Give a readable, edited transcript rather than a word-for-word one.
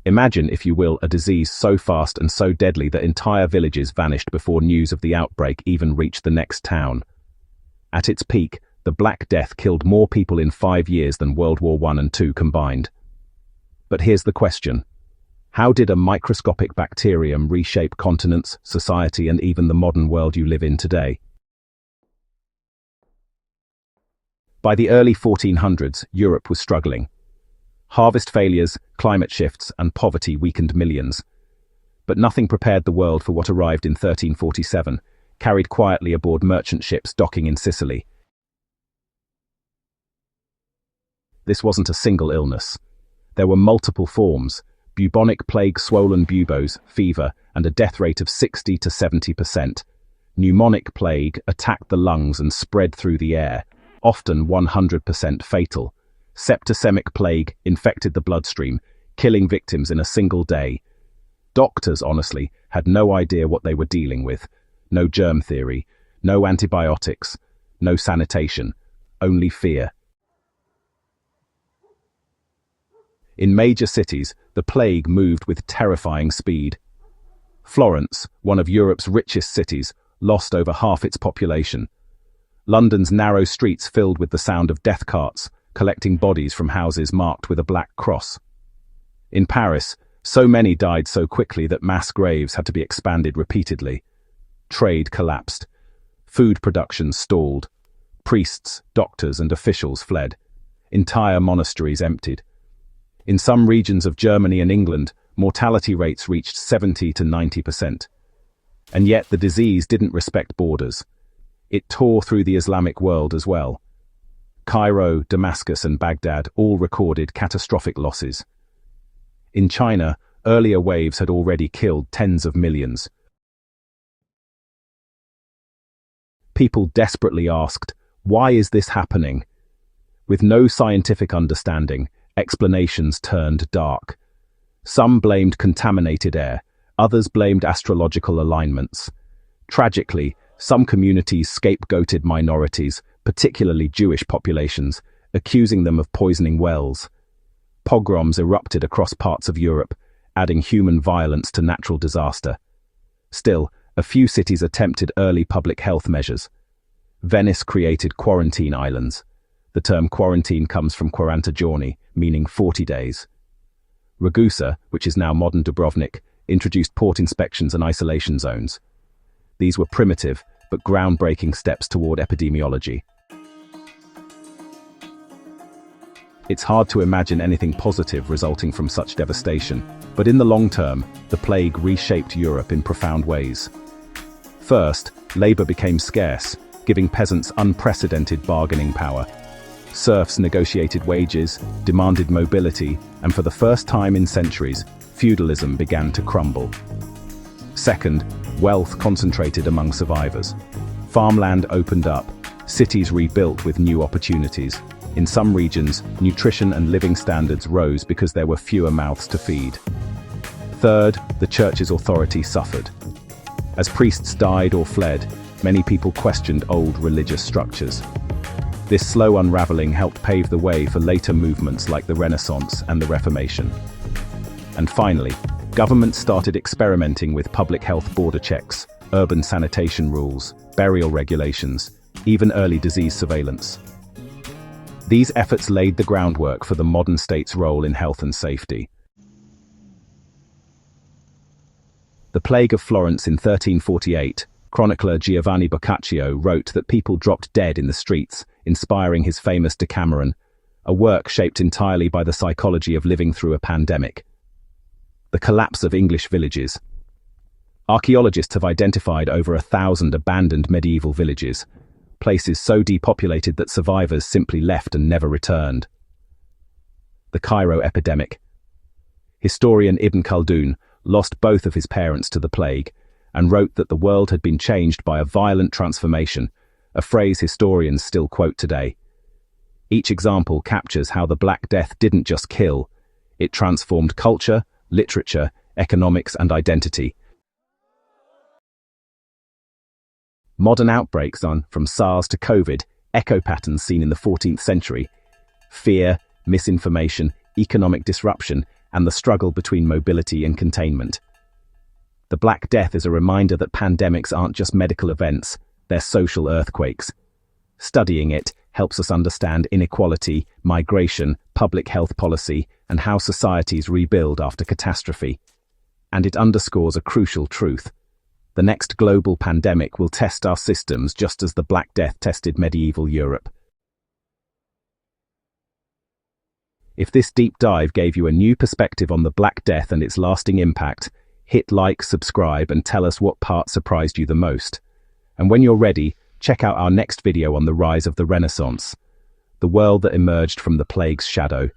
Imagine, if you will, a disease so fast and so deadly that entire villages vanished before news of the outbreak even reached the next town. At its peak, the Black Death killed more people in 5 years than World War I and II combined. But here's the question. How did a microscopic bacterium reshape continents, society, and even the modern world you live in today? By the early 1400s, Europe was struggling. Harvest failures, climate shifts, and poverty weakened millions. But nothing prepared the world for what arrived in 1347, carried quietly aboard merchant ships docking in Sicily. This wasn't a single illness. There were multiple forms: bubonic plague, swollen buboes, fever, and a death rate of 60 to 70%. Pneumonic plague attacked the lungs and spread through the air, often 100% fatal. Septicemic plague infected the bloodstream, killing victims in a single day. Doctors, honestly, had no idea what they were dealing with. No germ theory, no antibiotics, no sanitation, only fear. In major cities, the plague moved with terrifying speed. Florence, one of Europe's richest cities, lost over half its population. London's narrow streets filled with the sound of death carts, collecting bodies from houses marked with a black cross. In Paris, so many died so quickly that mass graves had to be expanded repeatedly. Trade collapsed. Food production stalled. Priests, doctors, and officials fled. Entire monasteries emptied. In some regions of Germany and England, mortality rates reached 70 to 90%. And yet the disease didn't respect borders. It tore through the Islamic world as well. Cairo, Damascus, and Baghdad all recorded catastrophic losses. In China, earlier waves had already killed tens of millions. People desperately asked, why is this happening? With no scientific understanding, explanations turned dark. Some blamed contaminated air, others blamed astrological alignments. Tragically, some communities scapegoated minorities, particularly Jewish populations, accusing them of poisoning wells. Pogroms erupted across parts of Europe, adding human violence to natural disaster. Still, a few cities attempted early public health measures. Venice created quarantine islands. The term quarantine comes from 40 giorni, meaning 40 days. Ragusa, which is now modern Dubrovnik, introduced port inspections and isolation zones. These were primitive, but groundbreaking steps toward epidemiology. It's hard to imagine anything positive resulting from such devastation, but in the long term, the plague reshaped Europe in profound ways. First, labor became scarce, giving peasants unprecedented bargaining power. Serfs negotiated wages, demanded mobility, and for the first time in centuries, feudalism began to crumble. Second, wealth concentrated among survivors. Farmland opened up, cities rebuilt with new opportunities. In some regions, nutrition and living standards rose because there were fewer mouths to feed. Third, the church's authority suffered. As priests died or fled, many people questioned old religious structures. This slow unraveling helped pave the way for later movements like the Renaissance and the Reformation. And finally, governments started experimenting with public health border checks, urban sanitation rules, burial regulations, even early disease surveillance. These efforts laid the groundwork for the modern state's role in health and safety. The Plague of Florence in 1348, chronicler Giovanni Boccaccio wrote that people dropped dead in the streets, inspiring his famous Decameron, a work shaped entirely by the psychology of living through a pandemic. The collapse of English villages. Archaeologists have identified over 1,000 abandoned medieval villages, places so depopulated that survivors simply left and never returned. The Cairo epidemic. Historian Ibn Khaldun lost both of his parents to the plague and wrote that the world had been changed by a violent transformation, a phrase historians still quote today. Each example captures how the Black Death didn't just kill, it transformed culture, literature, economics, and identity. Modern outbreaks from SARS to COVID echo patterns seen in the 14th century. Fear, misinformation, economic disruption, and the struggle between mobility and containment. The Black Death is a reminder that pandemics aren't just medical events, they're social earthquakes. Studying it helps us understand inequality, migration, public health policy, and how societies rebuild after catastrophe. And it underscores a crucial truth. The next global pandemic will test our systems just as the Black Death tested medieval Europe. If this deep dive gave you a new perspective on the Black Death and its lasting impact, hit like, subscribe, and tell us what part surprised you the most. And when you're ready, check out our next video on the rise of the Renaissance, the world that emerged from the plague's shadow.